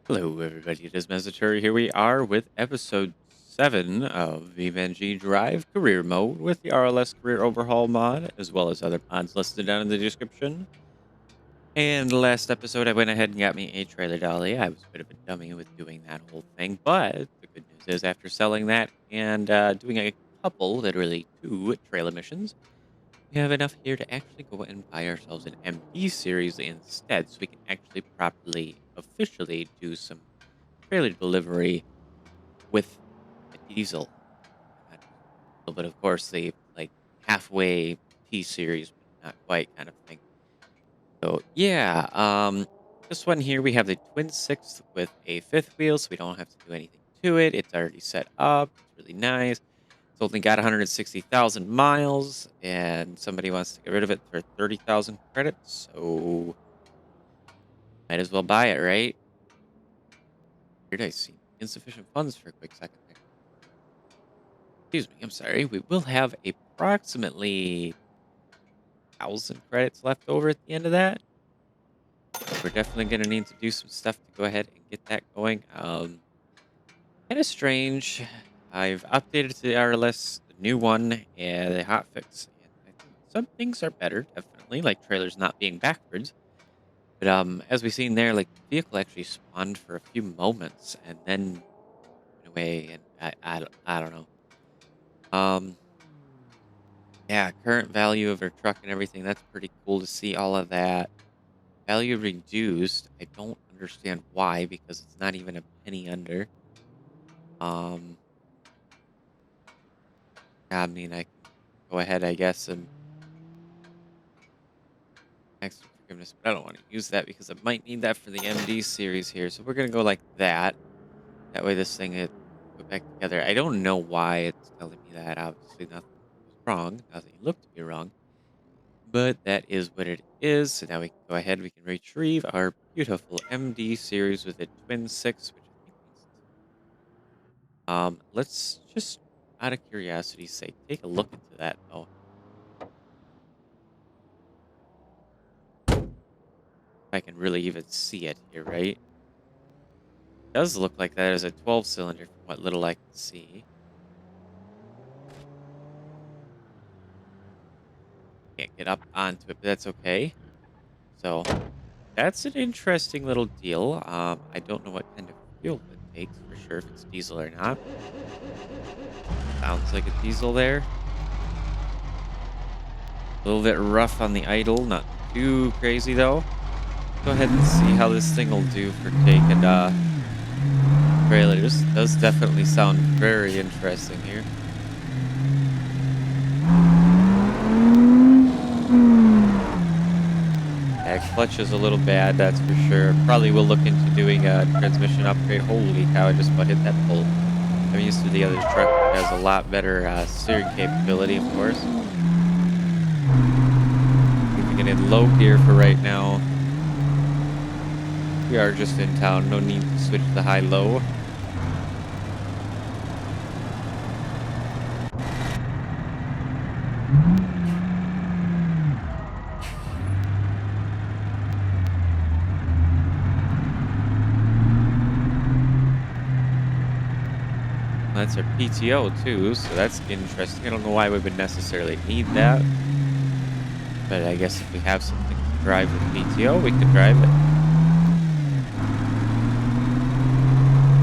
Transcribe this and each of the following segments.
Hello, everybody. It is Mesaturi. Here we are with episode 7 of BeamNG Drive Career Mode with the RLS Career Overhaul mod, as well as other mods listed down in the description. And last episode, I went ahead and got me a trailer dolly. I was a bit of a dummy with doing that whole thing, but the good news is after selling that and doing a couple, literally 2 trailer missions, we have enough here to actually go and buy ourselves an MD series instead, so we can actually properly, officially do some trailer delivery with a diesel. But of course, the like halfway T series, but not quite kind of thing. So yeah, this one here we have the twin sixth with a 5th wheel, so we don't have to do anything to it. It's already set up. It's really nice. It's only got 160,000 miles, and somebody wants to get rid of it for 30,000 credits, so might as well buy it, right? Here I see insufficient funds for a quick second there. Excuse me, I'm sorry. We will have approximately 1,000 credits left over at the end of that. We're definitely going to need to do some stuff to go ahead and get that going. Kind of strange. I've updated to the RLS, the new one, and the hotfix. And I think some things are better, definitely, like trailers not being backwards. But as we've seen there, like the vehicle actually spawned for a few moments and then went away, and I don't know. Yeah, current value of our truck and everything. That's pretty cool to see all of that. Value reduced. I don't understand why, because it's not even a penny under. I mean, I can go ahead, I guess, and ask for forgiveness, but I don't want to use that because I might need that for the MD series here. So we're going to go like that. That way this thing will go back together. I don't know why it's telling me that. Obviously, nothing was wrong. Nothing looked to be wrong. But that is what it is. So now we can go ahead. We can retrieve our beautiful MD series with a twin 6, which I think means let's just, out of curiosity's sake, take a look into that, though. If I can really even see it here, right? It does look like that is a 12-cylinder from what little I can see. Can't get up onto it, but that's okay. So that's an interesting little deal. I don't know what kind of fuel it takes for sure, if it's diesel or not. Sounds like a diesel there. A little bit rough on the idle, not too crazy though. Go ahead and see how this thing will do for taking trailers does definitely sound very interesting here. Yeah, clutch is a little bad, that's for sure. Probably will look into doing a transmission upgrade. Holy cow, I just about hit that pole. I'm used to the other truck, which has a lot better steering capability, of course. Keeping it in low gear for right now. We are just in town, no need to switch to high-low. That's our PTO too, so that's interesting. I don't know why we would necessarily need that. But I guess if we have something to drive with PTO, we can drive it.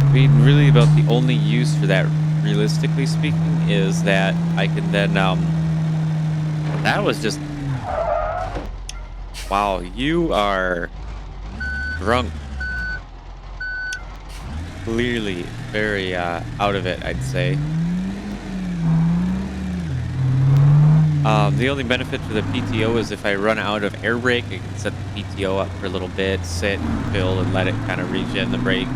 I mean, really about the only use for that, realistically speaking, is that I can then, that was just, wow, you are drunk. Clearly very out of it, I'd say. The only benefit to the PTO is if I run out of air brake, I can set the PTO up for a little bit, sit, fill, and let it kind of regen the brakes.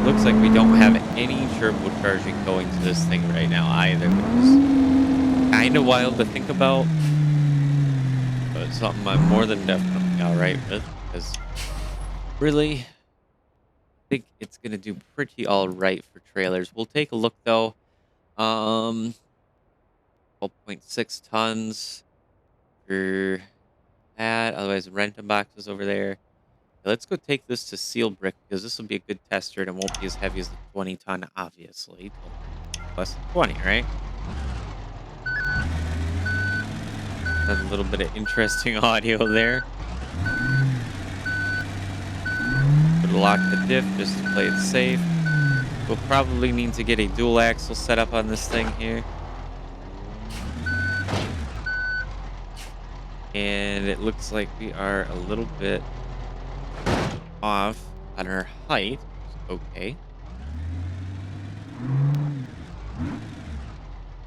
Looks like we don't have any turbocharging going to this thing right now either, which is kind of wild to think about. But it's something I'm more than definitely alright with, because really, I think it's going to do pretty alright for trailers. We'll take a look though. 12.6 tons for that. Otherwise, rental boxes over there. Let's go take this to Seal Brick because this will be a good tester and it won't be as heavy as the 20-ton, obviously. Less than 20, right? That's a little bit of interesting audio there. Could lock the diff just to play it safe. We'll probably need to get a dual axle set up on this thing here. And it looks like we are a little bit off on our height. Okay.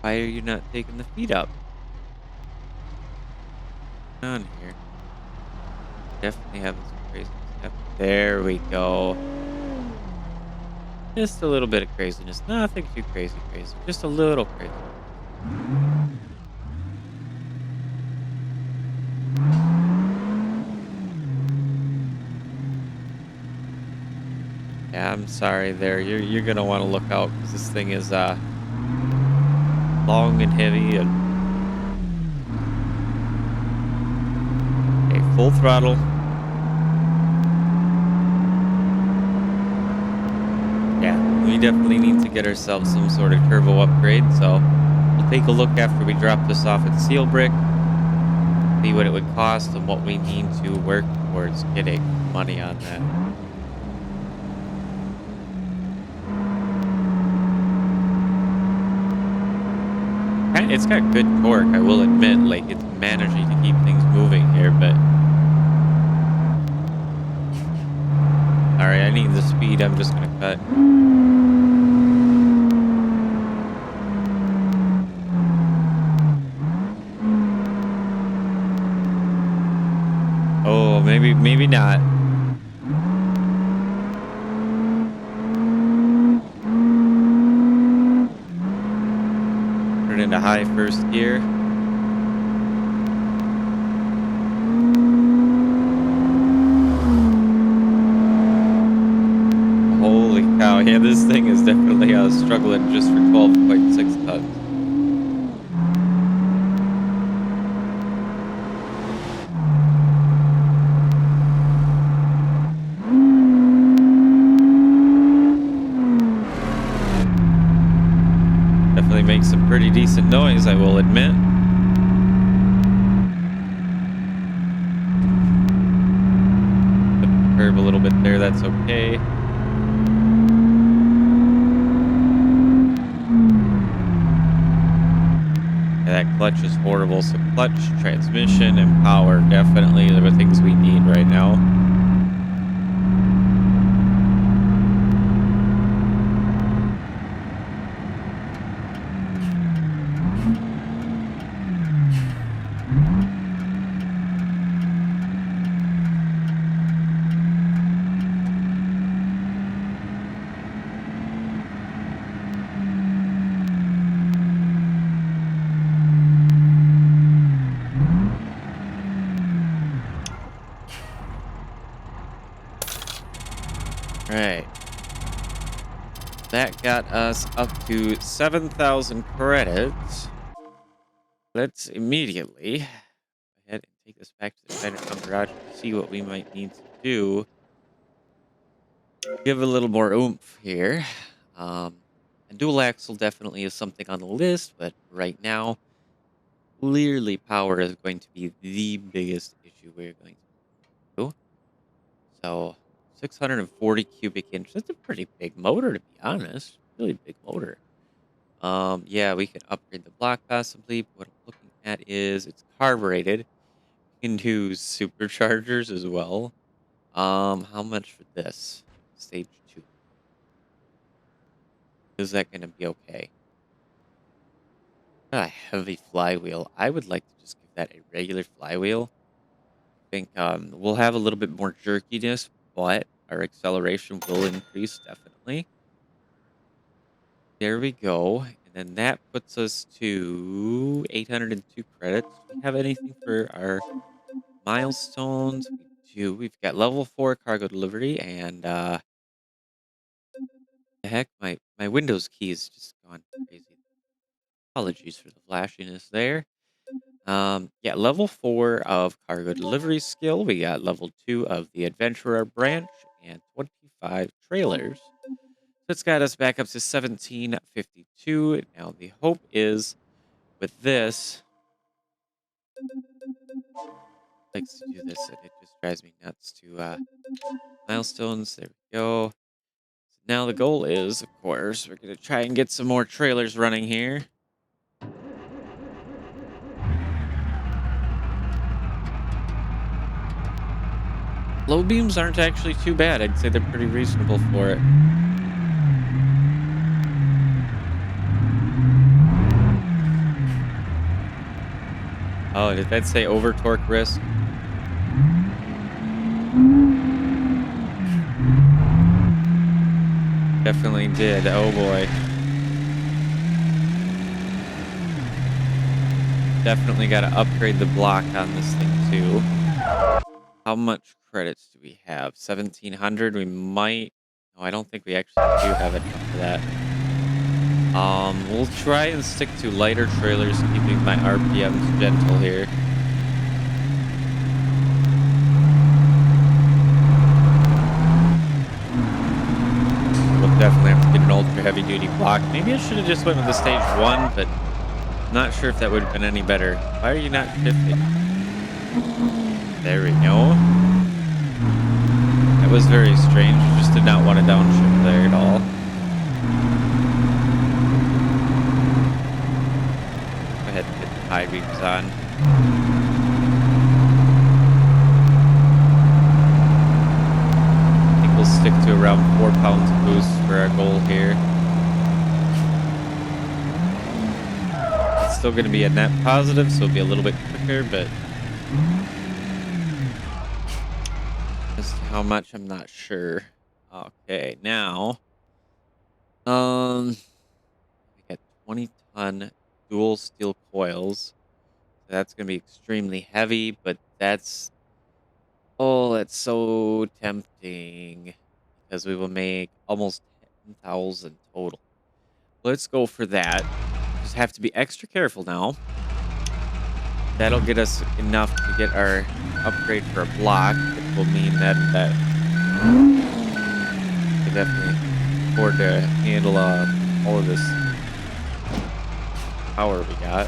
Why are you not taking the feet up? On here. Definitely having some crazy stuff. There we go. Just a little bit of craziness. Nothing too crazy. Just a little crazy. Yeah, I'm sorry there. You're gonna want to look out because this thing is long and heavy and okay, full throttle. Yeah, we definitely need to get ourselves some sort of turbo upgrade, so we'll take a look after we drop this off at Seal Brick, see what it would cost and what we need to work towards getting money on that. It's got good torque, I will admit. Like, it's managing to keep things moving here, but alright, I need the speed. I'm just gonna cut. Oh, maybe not. Into high first gear. Holy cow, yeah, this thing is definitely struggling just for 12.6 tons. Makes some pretty decent noise, I will admit. Flip the curb a little bit there, that's okay. Yeah, that clutch is horrible, so clutch, transmission, and power definitely are the things we need right now. Right. That got us up to 7,000 credits. Let's immediately go ahead and take this back to the Chinatown garage to see what we might need to do. Give a little more oomph here. And dual axle definitely is something on the list, but right now, clearly power is going to be the biggest issue we're going to do. So 640 cubic inch. That's a pretty big motor, to be honest. Really big motor. Yeah, we can upgrade the block possibly. But what I'm looking at is it's carbureted. We can do superchargers as well. How much for this? Stage 2. Is that gonna be okay? A heavy flywheel. I would like to just give that a regular flywheel. I think we'll have a little bit more jerkiness, but our acceleration will increase definitely. There we go. And then that puts us to 802 credits. Do we have anything for our milestones? We do. We've got level 4 cargo delivery and the heck, my Windows key is just gone crazy. Apologies for the flashiness there. Yeah, level 4 of cargo delivery skill. We got level 2 of the adventurer branch and 25 trailers. So it's got us back up to 1752. Now the hope is with this, likes to do this, and it just drives me nuts to milestones. There we go. So now the goal is, of course, we're gonna try and get some more trailers running here. Low beams aren't actually too bad. I'd say they're pretty reasonable for it. Oh, did that say over torque risk? Definitely did. Oh boy. Definitely got to upgrade the block on this thing too. How much credits do we have? 1,700. We might. No, I don't think we actually do have enough for that. We'll try and stick to lighter trailers, keeping my RPMs gentle here. We'll definitely have to get an ultra heavy duty block. Maybe I should have just went with the stage 1, but not sure if that would have been any better. Why are you not shifting? There we go. That was very strange. Just did not want to downshift there at all. Go ahead and get the high beams on. I think we'll stick to around 4 pounds boost for our goal here. It's still going to be a net positive, so it'll be a little bit quicker, but just how much, I'm not sure. Okay, now, we got 20-ton dual steel coils. So that's going to be extremely heavy, but that's so tempting because we will make almost 10,000 total. Let's go for that. Just have to be extra careful now. That'll get us enough to get our upgrade for a block, which will mean that we can definitely afford to handle all of this power we got.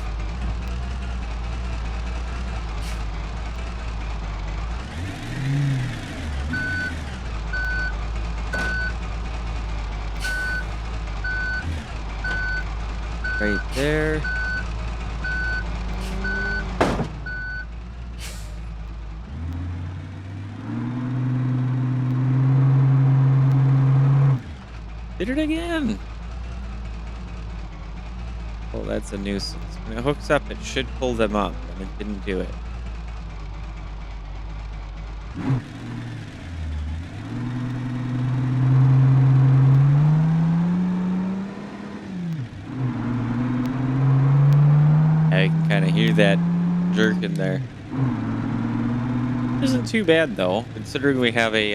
Right there. Did it again. Oh, that's a nuisance. When it hooks up, it should pull them up, and it didn't do it. I can kind of hear that jerk in there. Isn't too bad though, considering we have a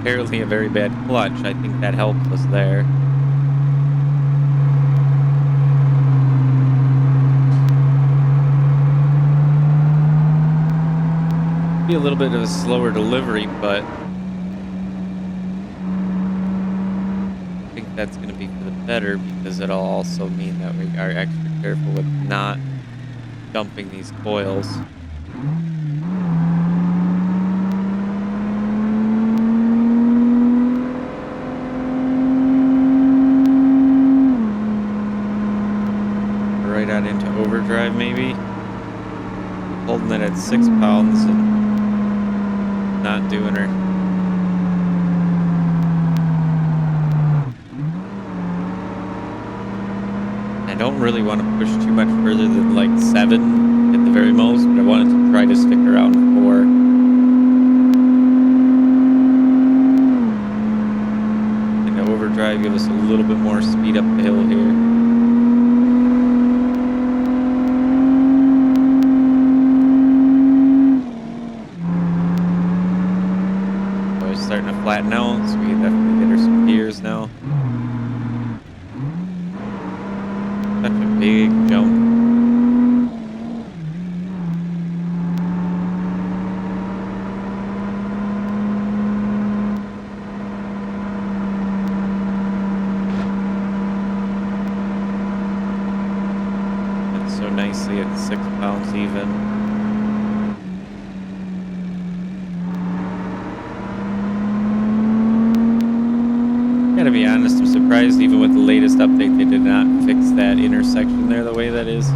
apparently a very bad clutch. I think that helps us there. Be a little bit of a slower delivery, but I think that's going to be for the better because it'll also mean that we are extra careful with not dumping these coils. Right out into overdrive, maybe. Holding it at 6 pounds and not doing her. I don't really want to push too much further than like 7 at the very most, but I wanted to try to stick around 4. And the overdrive give us a little bit more speed up the hill here. Starting to flatten out, so we can definitely get her some gears now. Such a big jump. And so nicely at 6 pounds even. Gotta be honest, I'm surprised even with the latest update they did not fix that intersection there the way that is.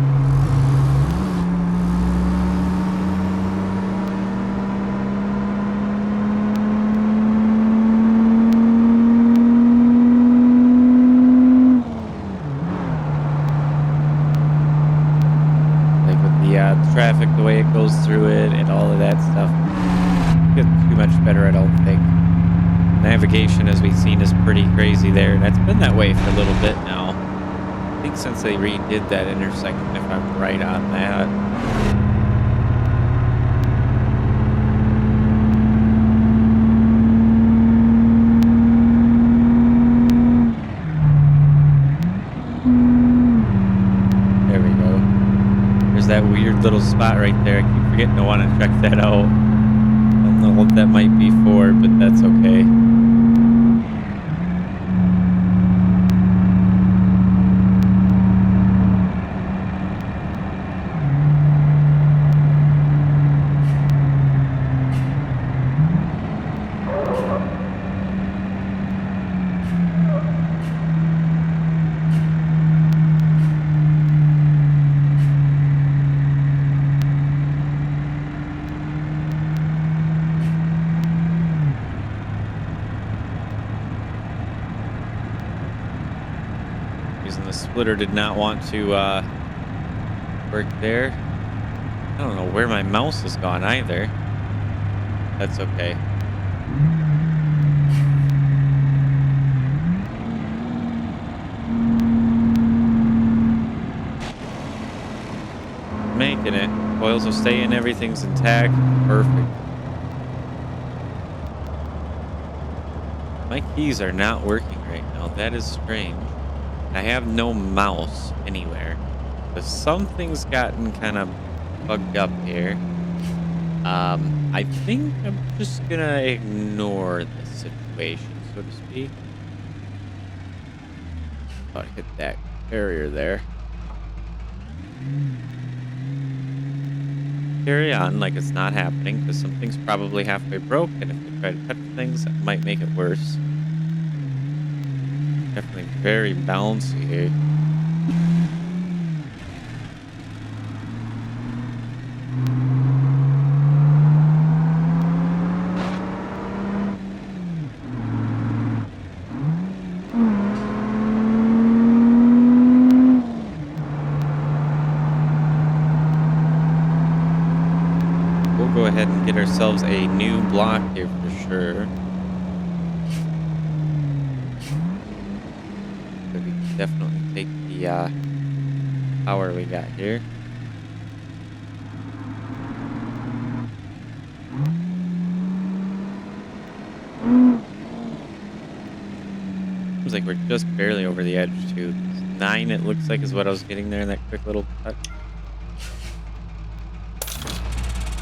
Like with the traffic, the way it goes through it and all of that stuff. It's too much better, I don't think. Navigation, as we've seen, is pretty crazy there, and that's been that way for a little bit now. I think since they redid that intersection, if I'm right on that. There we go. There's that weird little spot right there. I keep forgetting to want to check that out. I don't know what that might be for, but that's okay. The splitter did not want to work there. I don't know where my mouse has gone either. That's okay. Making it. Coils are staying, everything's intact. Perfect. My keys are not working right now. That is strange. I have no mouse anywhere, but something's gotten kind of bugged up here. I think I'm just gonna ignore the situation, so to speak. Oh, I hit that barrier there. Carry on like it's not happening, because something's probably halfway broken. If we try to touch things, that might make it worse. Definitely very bouncy here. We'll go ahead and get ourselves a new block here for sure. Definitely take the power we got here. Seems like we're just barely over the edge too. 9, it looks like, is what I was getting there in that quick little cut.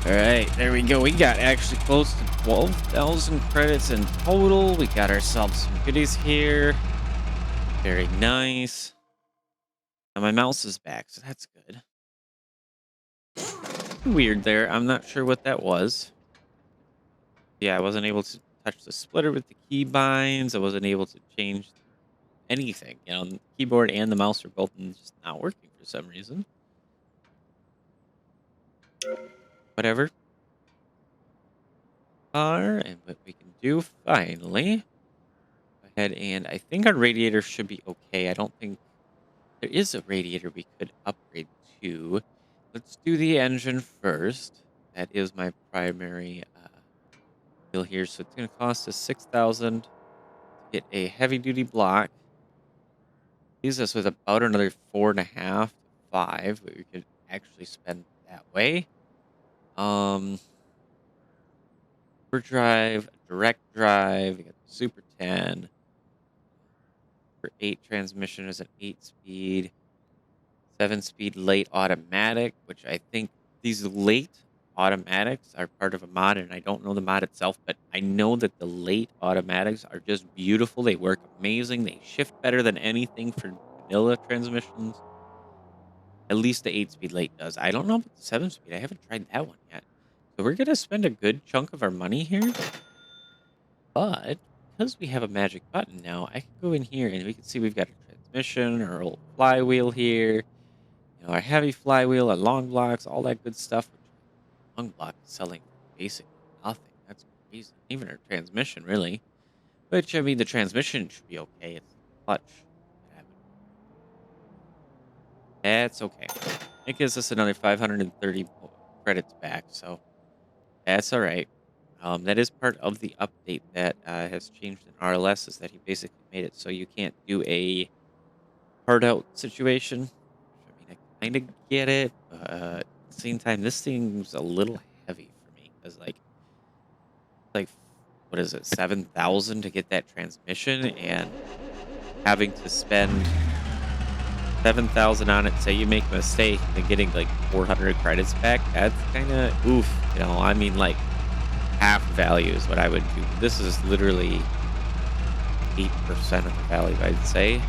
All right, there we go. We got actually close to 12,000 credits in total. We got ourselves some goodies here. Very nice. Now my mouse is back, so that's good. Weird there. I'm not sure what that was. Yeah, I wasn't able to touch the splitter with the key binds. I wasn't able to change anything. You know, the keyboard and the mouse are both just not working for some reason. Whatever. And what we can do finally. Go ahead, and I think our radiator should be okay. I don't think there is a radiator we could upgrade to. Let's do the engine first. That is my primary deal here. So it's going to cost us 6,000 to get a heavy duty block. Leaves us with about another 4.5 to 5 that we could actually spend that way. Overdrive, direct drive, we got the Super 10. For 8 transmission is an 8-speed, 7-speed late automatic, which I think these late automatics are part of a mod, and I don't know the mod itself, but I know that the late automatics are just beautiful. They work amazing. They shift better than anything for vanilla transmissions. At least the 8-speed late does. I don't know about the 7-speed. I haven't tried that one yet. So we're going to spend a good chunk of our money here. But because we have a magic button now, I can go in here and we can see we've got a transmission, our old flywheel here, you know, our heavy flywheel, our long blocks, all that good stuff. Which long block is selling for basically nothing. That's crazy. Even our transmission, really. Which, I mean, the transmission should be okay. It's clutch. That's okay. It gives us another 530 credits back, so that's all right. That is part of the update that has changed in RLS, is that he basically made it so you can't do a hard out situation. I mean, I kind of get it, but at the same time, this thing's a little heavy for me because, like, what is it, 7,000 to get that transmission, and having to spend 7,000 on it. Say you make a mistake and getting like 400 credits back. That's kind of oof. You know, I mean, like half value is what I would do. This is literally 8% of the value, I'd say.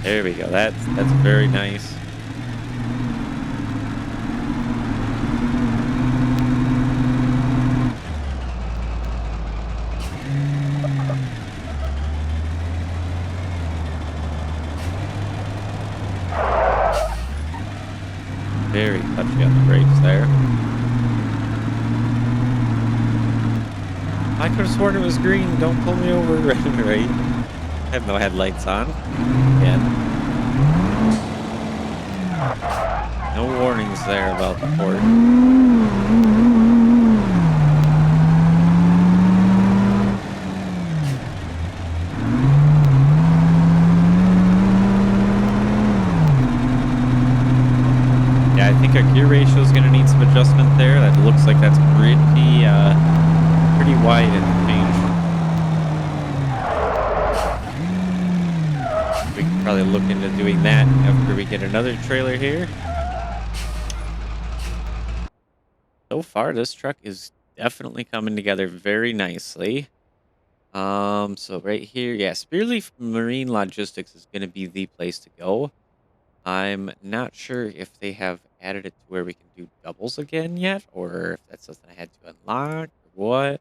There we go. That's very nice. Very touchy on the brakes there. I could have sworn it was green. Don't pull me over. Right. I have no headlights on. Yeah. No warnings there about the port. I think our gear ratio is going to need some adjustment there. That looks like that's pretty wide in the change. We can probably look into doing that after we get another trailer here. So far, this truck is definitely coming together very nicely. So right here, yeah, Spearleaf Marine Logistics is going to be the place to go. I'm not sure if they have added it to where we can do doubles again yet, or if that's something I had to unlock, or what.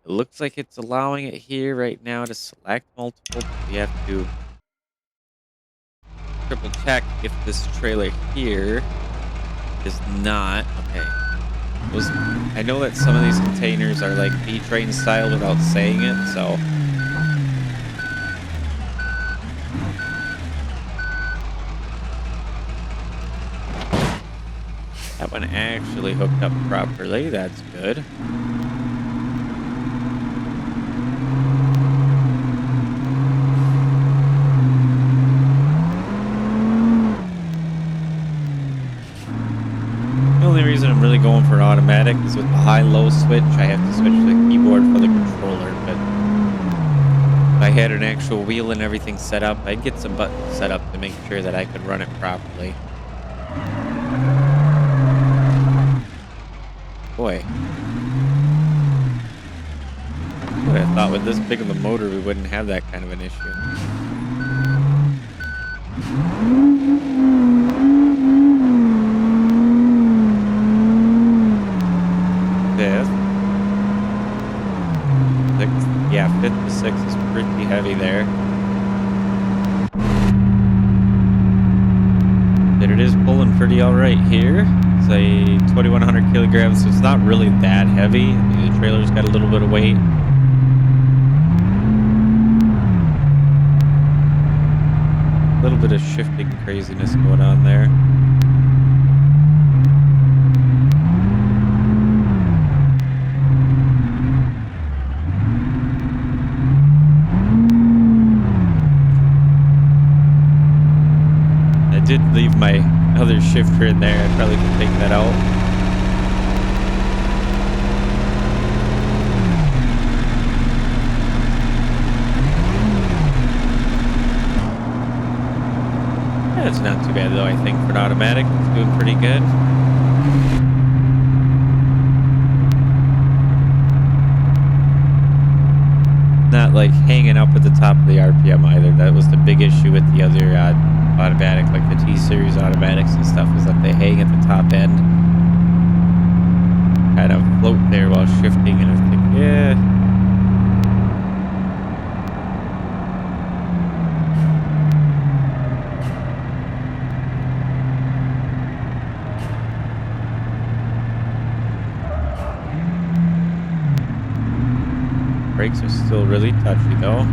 It looks like it's allowing it here right now to select multiple. We have to triple check if this trailer here is not. Okay. I know that some of these containers are like B-train style without saying it, so... That one actually hooked up properly. That's good. The only reason I'm I'm really going for an automatic because with the high-low switch, I have to switch to the keyboard for the controller. But if I had an actual wheel and everything set up, I'd get some buttons set up to make sure that I could run it properly. Boy. I would have thought with this big of a motor, we wouldn't have that kind of an issue. Fifth. Sixth. Yeah, 5th to 6th is pretty heavy there. But it is pulling pretty all right here. It's a 2,100 kilograms, so it's not really that heavy. The trailer's got a little bit of weight. A little bit of shifting craziness going on there. I did leave my other shifter in there. I probably could take that out. It's not too bad though, I think, for an automatic. It's doing pretty good. Not like hanging up at the top of the RPM either. That was the big issue with the other automatic, like the T-Series automatics and stuff, is that they hang at the top end. Kind of float there while shifting, and it's like, yeah. Brakes are still really touchy though.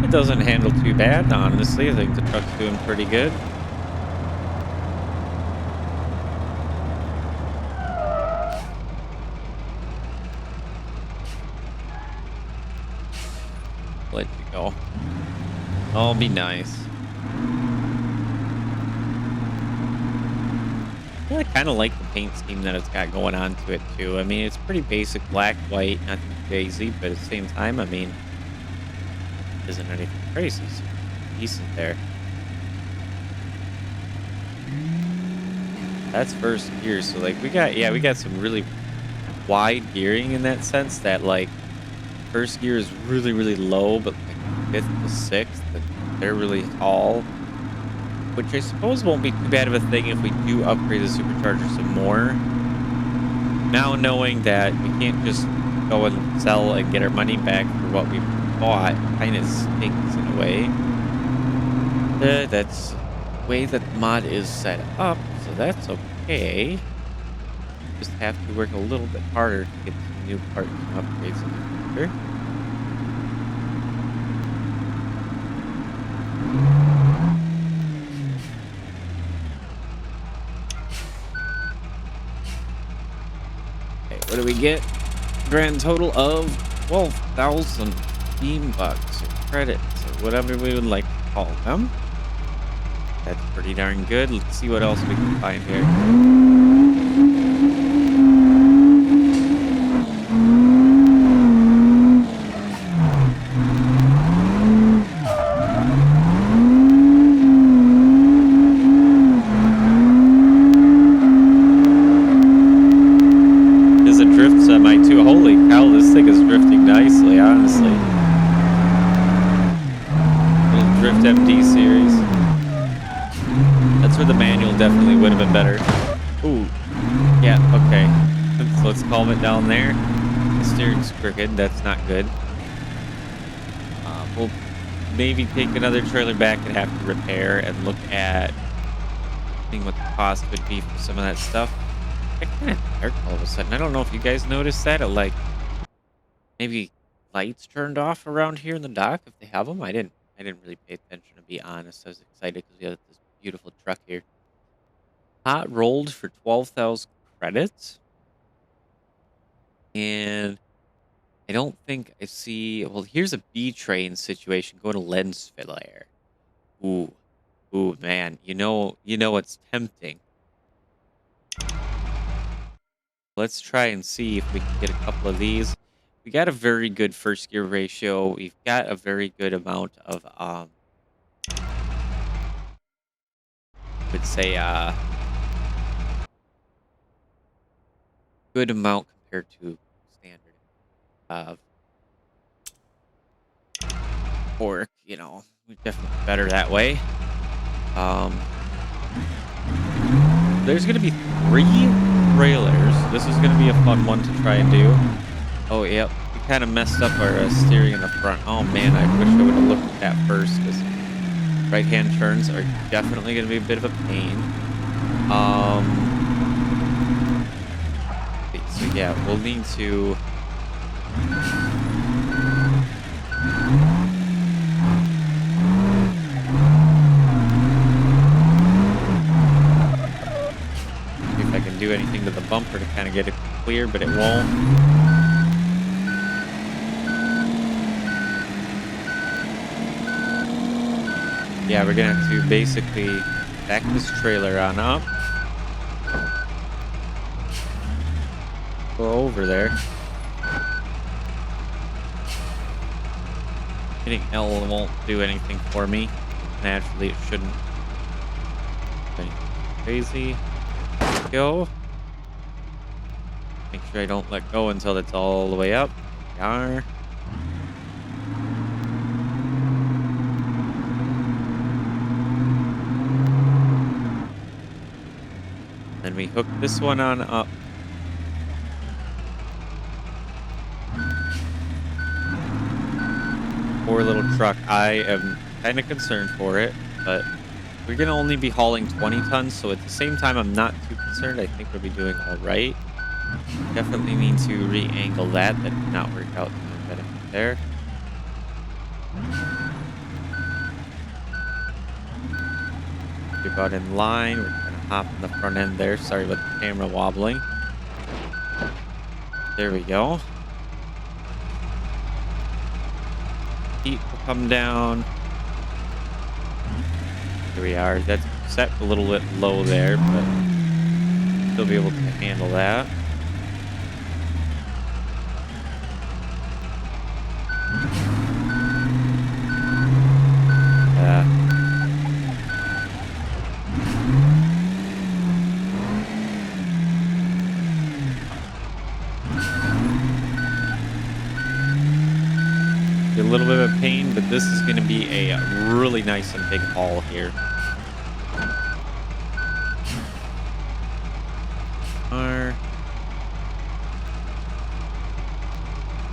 It doesn't handle too bad, honestly. I think the truck's doing pretty good. Let you go. I'll be nice. I kind of like the paint scheme that it's got going on to it too. I mean, it's pretty basic black, white, nothing crazy, but at the same time, I mean, isn't anything crazy. So decent there. That's first gear, so like we got some really wide gearing in that sense, that like first gear is really, really low, but like 5th to 6th, they're really tall, which I suppose won't be too bad of a thing if we do upgrade the supercharger some more. Now knowing that we can't just go and sell and get our money back for what we bought, kind of stinks in a way. That's the way that the mod is set up, so that's okay. Just have to work a little bit harder to get some new parts and upgrades in the future. Okay, what do we get? Grand total of 12,000 Beam bucks or credits or whatever we would like to call them. That's pretty darn good. Let's see what else we can find here. There's a drift semi too. Holy cow, this thing is drifting nicely, honestly. Drift MD series. That's where the manual definitely would have been better. Ooh. Yeah, okay. So let's calm it down there. The steering's crooked. That's not good. We'll maybe take another trailer back and have to repair and look at seeing what the cost would be for some of that stuff. It kind of dark all of a sudden. I don't know if you guys noticed that. It like maybe lights turned off around here in the dock if they have them. I didn't really pay attention, to be honest. I was excited because we have this beautiful truck here. Hot rolled for 12,000 credits. And I don't think I see. Well, here's a B train situation. Go to lens flare. Ooh, ooh, man. It's tempting. Let's try and see if we can get a couple of these. We got a very good first gear ratio. We've got a very good amount of I would say good amount compared to standard of torque. We're definitely better that way. There's gonna be 3 trailers. This is gonna be a fun one to try and do. Oh, yep. We kind of messed up our steering in the front. Oh, man, I wish I would have looked at that first, because right-hand turns are definitely going to be a bit of a pain. So, yeah, we'll need to... see if I can do anything to the bumper to kind of get it clear, but it won't. Yeah, we're gonna have to basically back this trailer on up. Go over there. Hitting L won't do anything for me. Naturally, it shouldn't. Crazy. Go. Make sure I don't let go until it's all the way up. There we are. Then we hook this one on up. Poor little truck. I am kind of concerned for it, but we're going to only be hauling 20 tons, so at the same time, I'm not too concerned. I think we'll be doing all right. Definitely need to re-angle that. That did not work out to my benefit there. Get about in line. We're going to hop in the front end there. Sorry about the camera wobbling. There we go. Heat will come down. Here we are. That's set a little bit low there, but still be able to handle that. A little bit of a pain, but this is going to be a really nice and big haul here.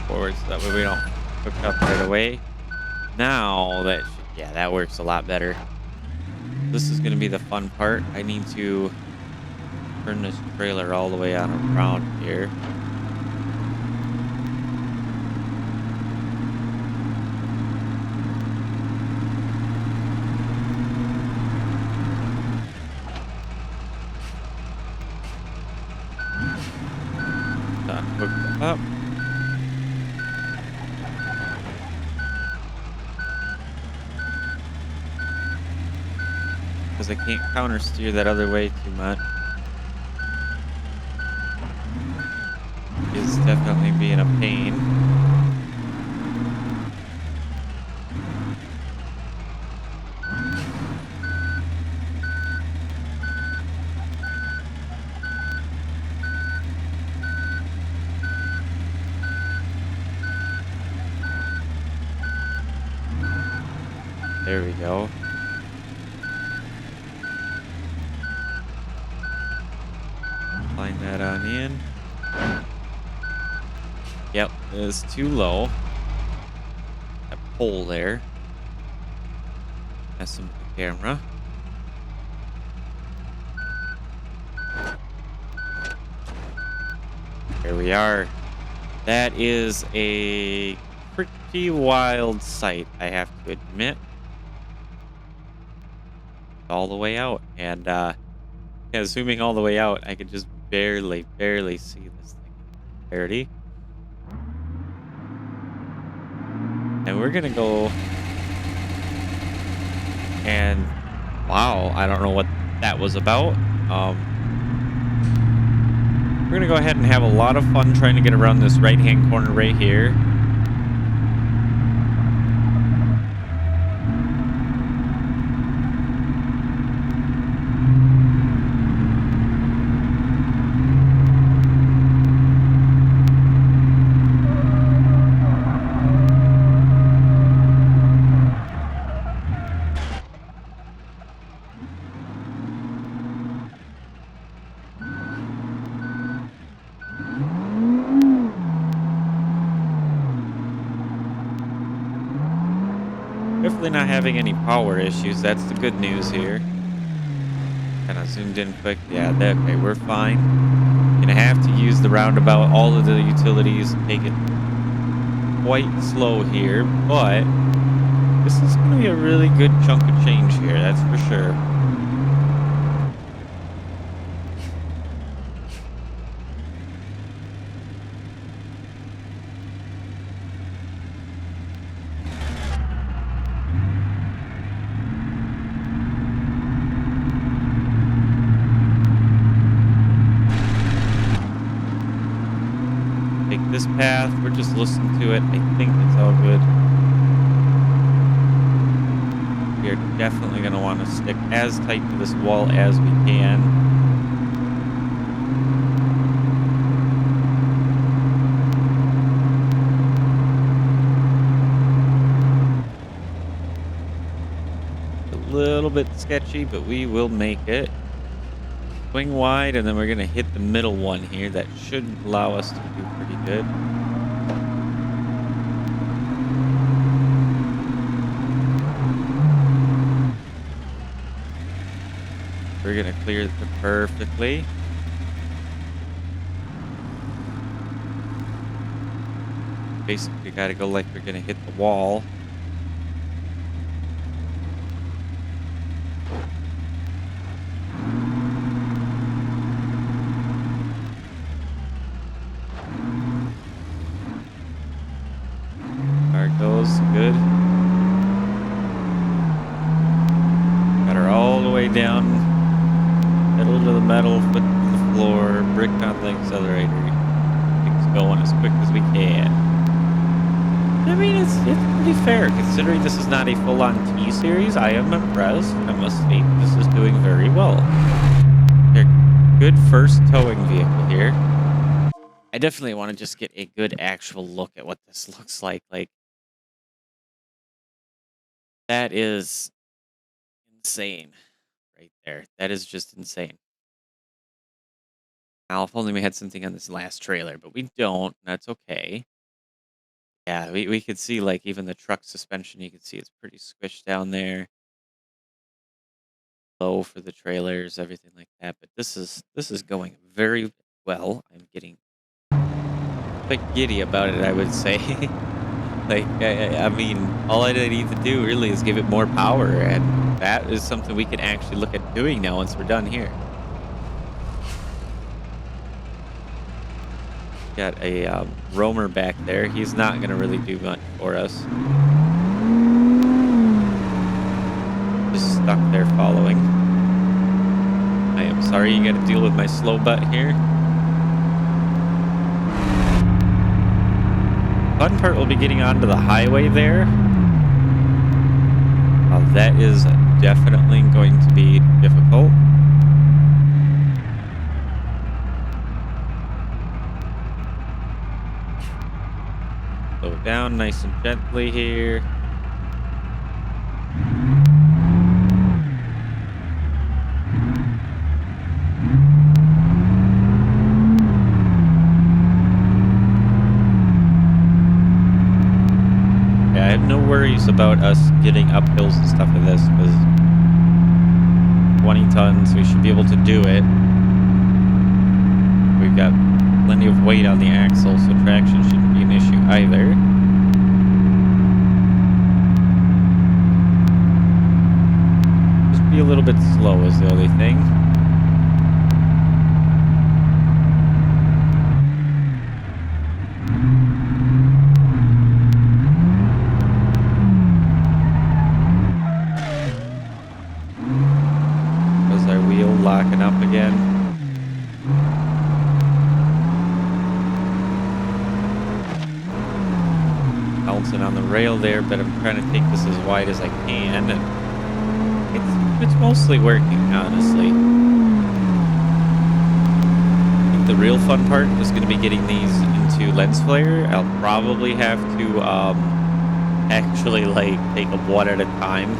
Forward so that way we don't hook up right away. Now that works a lot better. This is going to be the fun part. I need to turn this trailer all the way on around here. Hooked up. Because I can't counter steer that other way too much. It's definitely being a pain. There we go. Line that on in. Yep, it's too low. That pole there. Messing with the camera. There we are. That is a pretty wild sight, I have to admit. All the way out. And yeah, zooming all the way out, I could just barely see this thing. Clarity. And we're gonna go and wow, I don't know what that was about. We're gonna go ahead and have a lot of fun trying to get around this right-hand corner right here. Definitely not having any power issues. That's the good news here. Kind of zoomed in quick. Yeah, okay, we're fine. Gonna have to use the roundabout, all of the utilities, take it quite slow here, but this is gonna be a really good chunk of change here, that's for sure. This path, we're just listening to it. I think it's all good. We're definitely going to want to stick as tight to this wall as we can. A little bit sketchy, but we will make it. Swing wide, and then we're going to hit the middle one here. That should allow us to do pretty good. We're going to clear it perfectly. Basically, got to go like we're going to hit the wall. Good. Got her all the way down. Pedal to the metal, foot to the floor, brick on the accelerator. Things going as quick as we can. I mean, it's pretty fair considering this is not a full-on T-series. I am impressed. I must state this is doing very well. They're good first towing vehicle here. I definitely want to just get a good actual look at what this looks like. Like, that is insane right there. That is just insane. Now, if only we had something on this last trailer, but we don't. That's okay. Yeah, we could see, like, even the truck suspension, you can see it's pretty squished down there. Low for the trailers, everything like that. But this is going very well. I'm getting quite giddy about it, I would say. Like, I mean, all I need to do really is give it more power, and that is something we can actually look at doing now once we're done here. Got a roamer back there. He's not going to really do much for us. Just stuck there following. I am sorry you got to deal with my slow butt here. Fun part will be getting onto the highway there. That is definitely going to be difficult. Slow down nice and gently here. I have no worries about us getting up hills and stuff like this, because 20 tons, we should be able to do it. We've got plenty of weight on the axle, so traction shouldn't be an issue either. a little bit slow is the only thing. Was our wheel locking up again? Bouncing on the rail there, but I'm trying to take this as wide as I can. And it's mostly working, honestly. I think the real fun part is going to be getting these into lens flare. I'll probably have to actually like take them one at a time.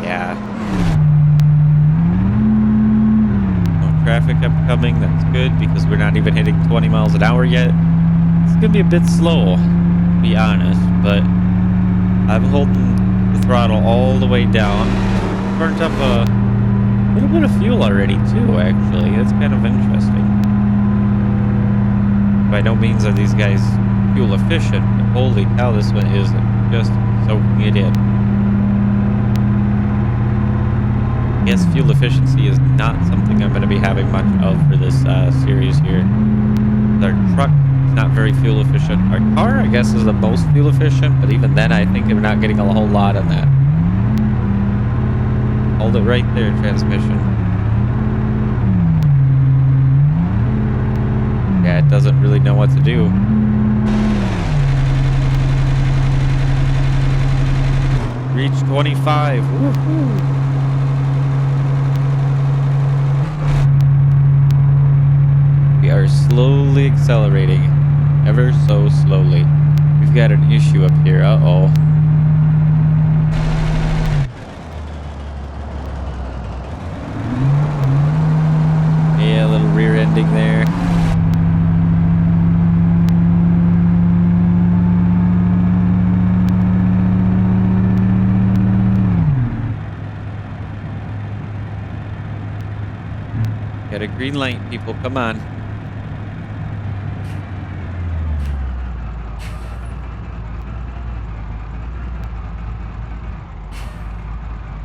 Yeah. No traffic upcoming. That's good because we're not even hitting 20 miles an hour yet. It's gonna be a bit slow, to be honest, but I'm holding the throttle all the way down. Burnt up a little bit of fuel already too, actually. That's kind of interesting. By no means are these guys fuel efficient, but holy cow, this one is just soaking it in. I guess fuel efficiency is not something I'm going to be having much of for this series here. Our truck is not very fuel efficient. Our car, I guess, is the most fuel efficient, but even then, I think we're not getting a whole lot on that. Hold it right there, transmission. Yeah, it doesn't really know what to do. Reach 25. Woohoo! We are slowly accelerating, ever so slowly. We've got an issue up here. Uh-oh. Yeah, a little rear ending there. Got a green light, people. Come on.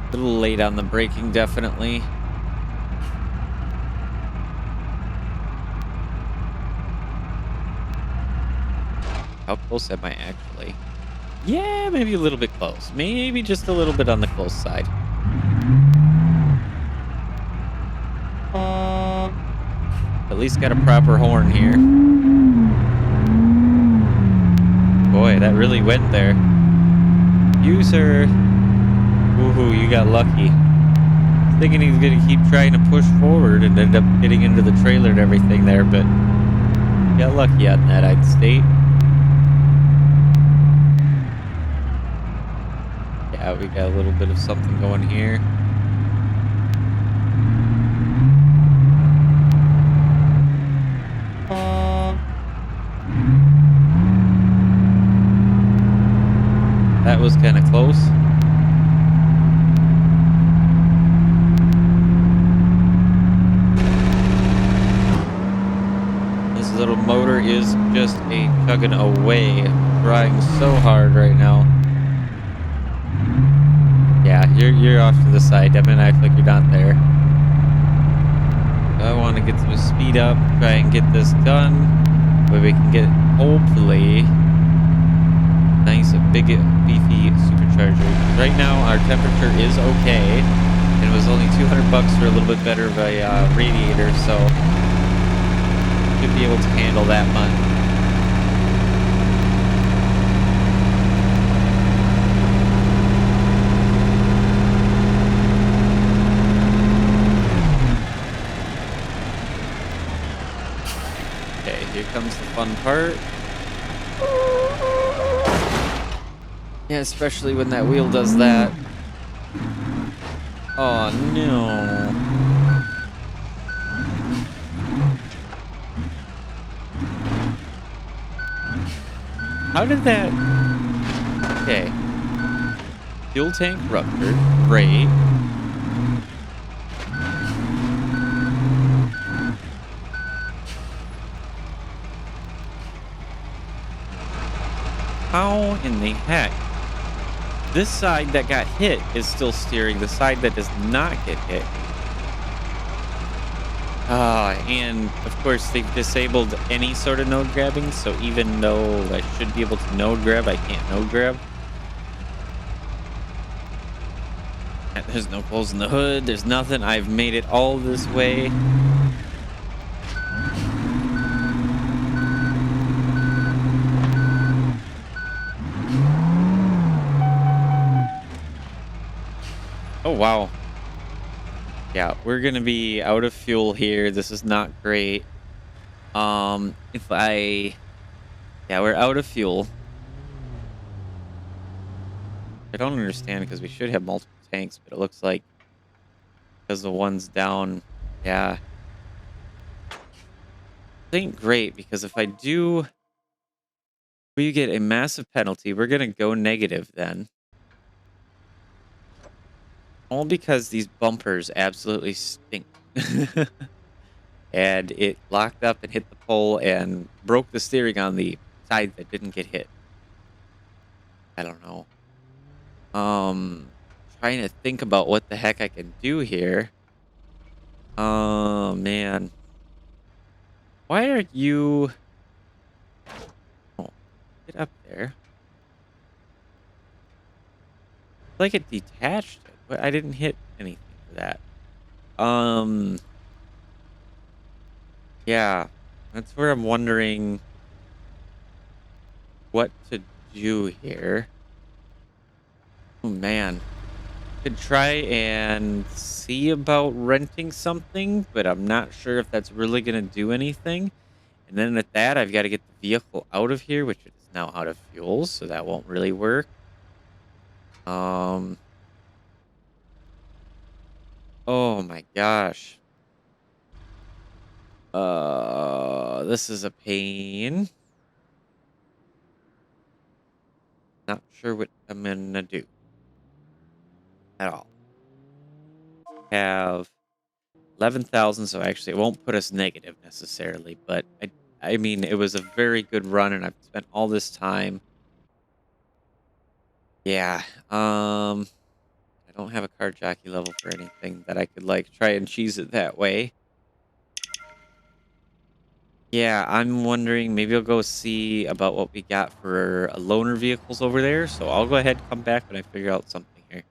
A little late on the braking, definitely. How close am I actually? Yeah, maybe a little bit close. Maybe just a little bit on the close side. At least got a proper horn here. Boy, that really went there. You, sir. Woohoo, you got lucky. I was thinking he was going to keep trying to push forward and end up getting into the trailer and everything there, but got lucky on that, I'd state. Yeah, we got a little bit of something going here. That was kind of close. This little motor is just a chugging away, trying so hard right now. Yeah, you're off to the side. I'm gonna act like you're not there. I want to get some speed up, try and get this done, where we can get hopefully nice big beefy supercharger. Right now our temperature is okay, and it was only $200 for a little bit better of a radiator, so should be able to handle that much. Okay, here comes the fun part. Yeah, especially when that wheel does that. Oh no. How did that... Okay. Fuel tank ruptured. Great. How in the heck This side that got hit is still steering. The side that does not get hit. And of course they've disabled any sort of node grabbing. So even though I should be able to node grab, I can't node grab. There's no holes in the hood. There's nothing. I've made it all this way. Oh, wow. Yeah, we're going to be out of fuel here. This is not great. Yeah, we're out of fuel. I don't understand because we should have multiple tanks, but it looks like because the one's down, yeah. This ain't great because if we get a massive penalty, we're going to go negative then. All because these bumpers absolutely stink. And it locked up and hit the pole and broke the steering on the side that didn't get hit. I don't know. Trying to think about what the heck I can do here. Oh, man. Why are you... Oh, get up there. Like it detached it, but I didn't hit anything for that. Yeah, that's where I'm wondering what to do here. Oh, man. Could try and see about renting something, but I'm not sure if that's really going to do anything. And then at that, I've got to get the vehicle out of here, which is now out of fuel, so that won't really work. Oh my gosh. This is a pain. Not sure what I'm gonna do at all. Have 11,000, so actually it won't put us negative necessarily, but I mean, it was a very good run and I've spent all this time. Yeah. I don't have a car jockey level for anything that I could like try and cheese it that way. Yeah, I'm wondering maybe I'll go see about what we got for loaner vehicles over there. So I'll go ahead and come back when I figure out something here.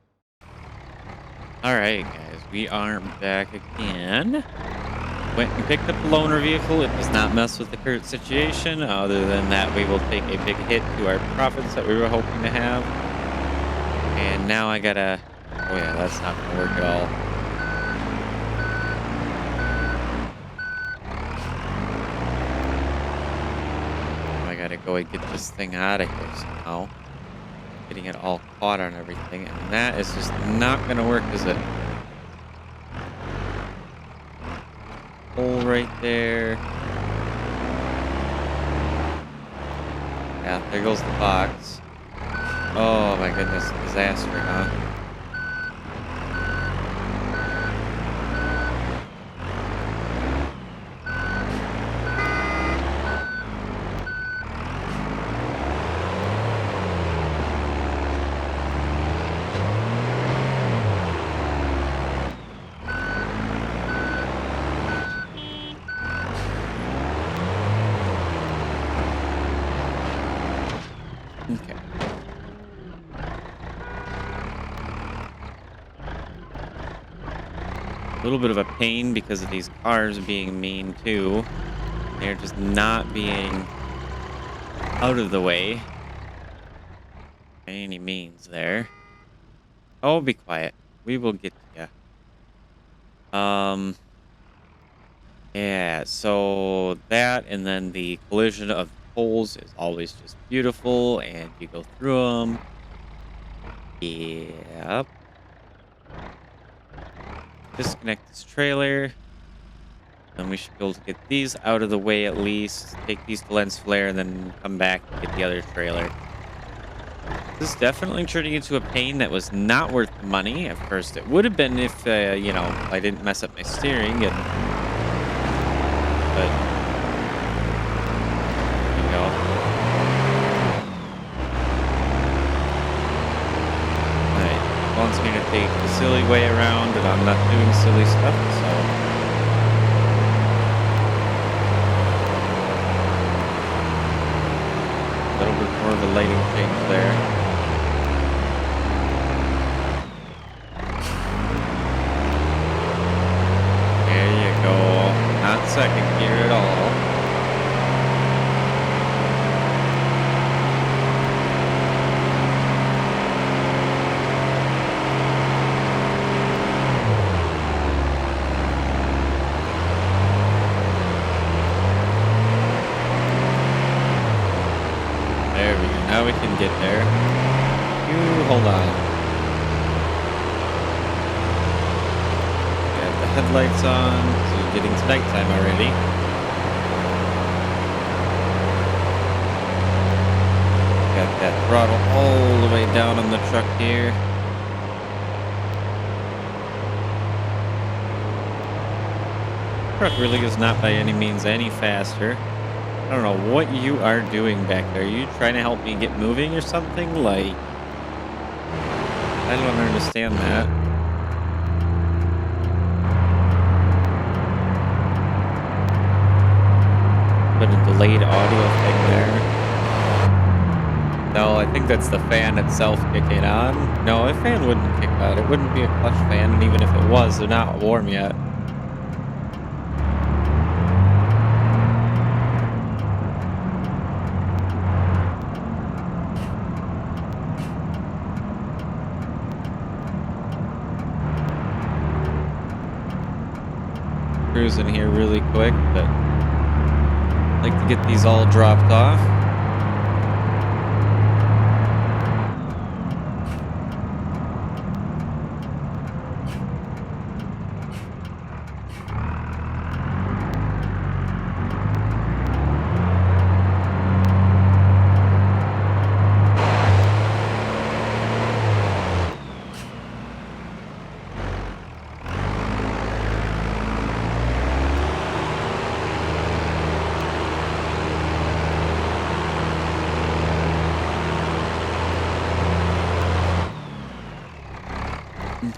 All right, guys, we are back again. Went and picked up the loaner vehicle. It does not mess with the current situation. Other than that, we will take a big hit to our profits that we were hoping to have. And now I gotta... Oh yeah, that's not gonna work at all. I gotta go and get this thing out of here somehow. Getting it all caught on everything, and that is just not gonna work, is it? Hole right there. Yeah, there goes the box. Oh my goodness, disaster, huh? Okay. A little bit of a pain because of these cars being mean too. They're just not being out of the way by any means there. Oh, be quiet. We will get to you. Yeah, so that and then the collision of poles is always just beautiful, and you go through them. Yep. Disconnect this trailer. Then we should be able to get these out of the way at least. Take these to lens flare and then come back and get the other trailer. This is definitely turning into a pain that was not worth the money. At first, it would have been if, you know, I didn't mess up my steering. But there you go. take the silly way around and I'm not doing silly stuff, so. A little bit more of a lighting change there. Not second gear at all. There we go. Now we can get there. You hold on. Got the headlights on. Getting to nighttime already. Got that throttle all the way down on the truck here. Truck really is not by any means any faster. I don't know what you are doing back there. Are you trying to help me get moving or something? Like, I don't understand that. But a delayed audio thing there. No, I think that's the fan itself kicking on. No, a fan wouldn't kick on. It wouldn't be a clutch fan, and even if it was, they're not warm yet. Cruising here really quick, but I'd like to get these all dropped off.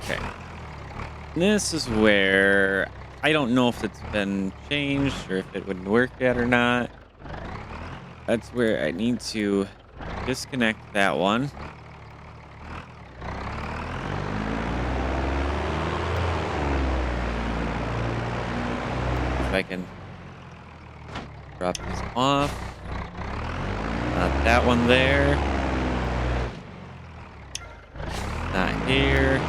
Okay. This is where I don't know if it's been changed or if it would work yet or not. That's where I need to disconnect that one. If I can drop this off. Not that one there. Not here.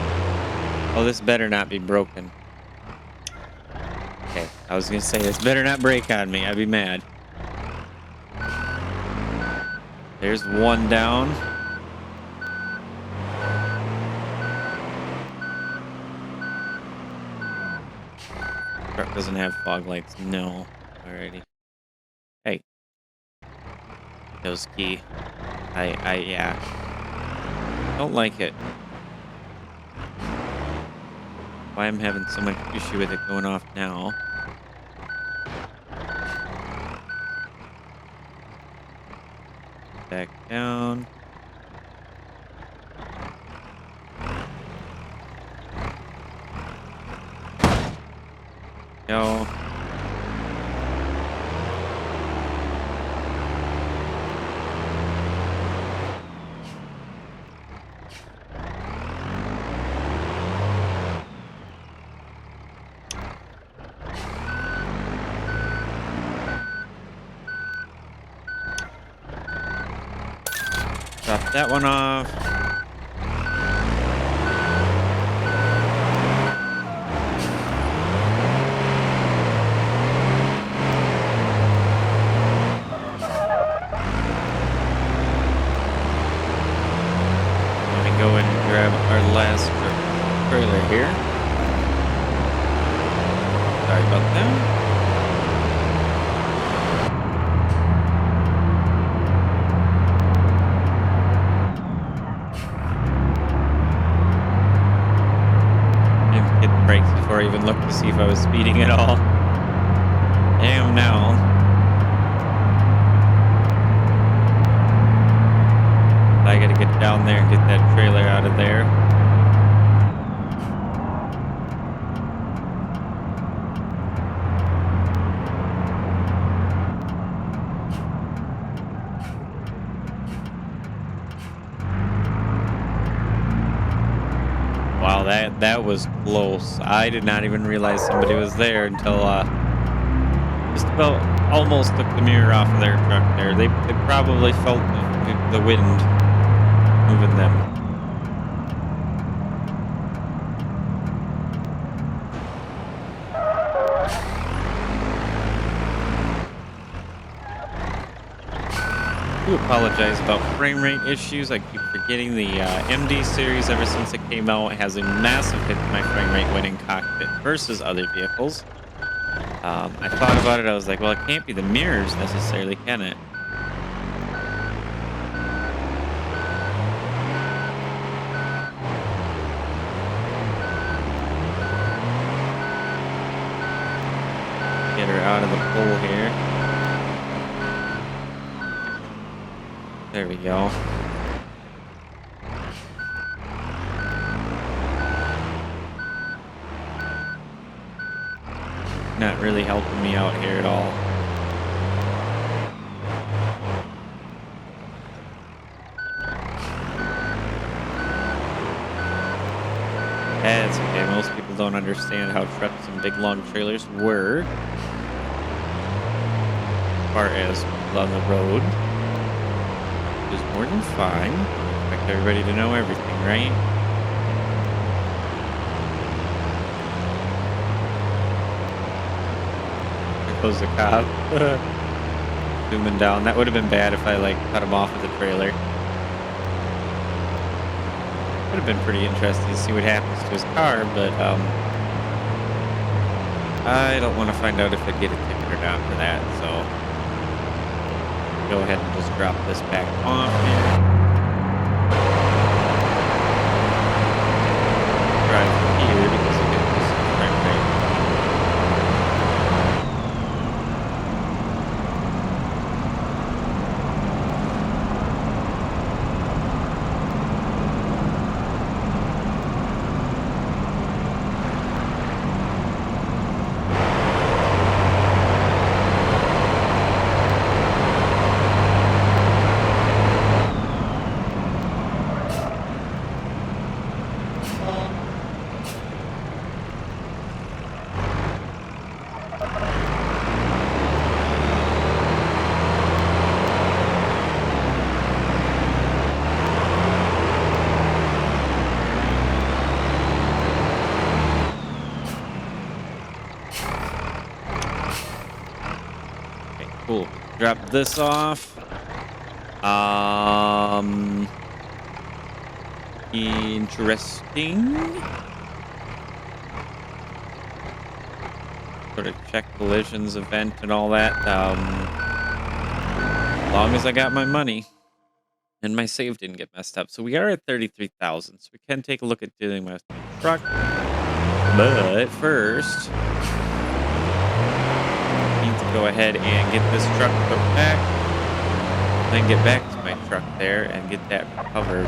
Oh, this better not be broken. Okay, I was gonna say this better not break on me. I'd be mad. There's one down. Truck doesn't have fog lights. No. Alrighty. Hey. Those key. Yeah. Don't like it. Why I'm having so much issue with it going off now. Back down. No. Drop that one off. Let me go in and grab our last trailer here. Sorry about that. Before I even looked to see if I was speeding at all. I am now. I gotta get down there and get that trailer out of there. Wow, that was close. I did not even realize somebody was there until just about almost took the mirror off of their truck there. They probably felt the wind moving them. I do apologize about frame rate issues. I keep forgetting the MD series ever since it came out has a massive hit to my frame rate when in cockpit versus other vehicles. I thought about it. I was like, well, it can't be the mirrors necessarily, can it? Get her out of the pool here. There we go. Not really helping me out here at all. That's okay. Most people don't understand how trucks and big long trailers work. As far as on the road, is more than fine. Expect everybody to know everything, right? There goes the cop. Zooming down. That would have been bad if I cut him off with the trailer. Would have been pretty interesting to see what happens to his car, but I don't want to find out if I'd get a ticket or not for that, so go ahead and just drop this back off here. Drive here because I get this frame rate. Cool. Drop this off. Interesting. Sort of check collisions event and all that. As long as I got my money and my save didn't get messed up. So we are at 33,000. So we can take a look at dealing with the truck. But first, go ahead and get this truck put back, then get back to my truck there and get that recovered.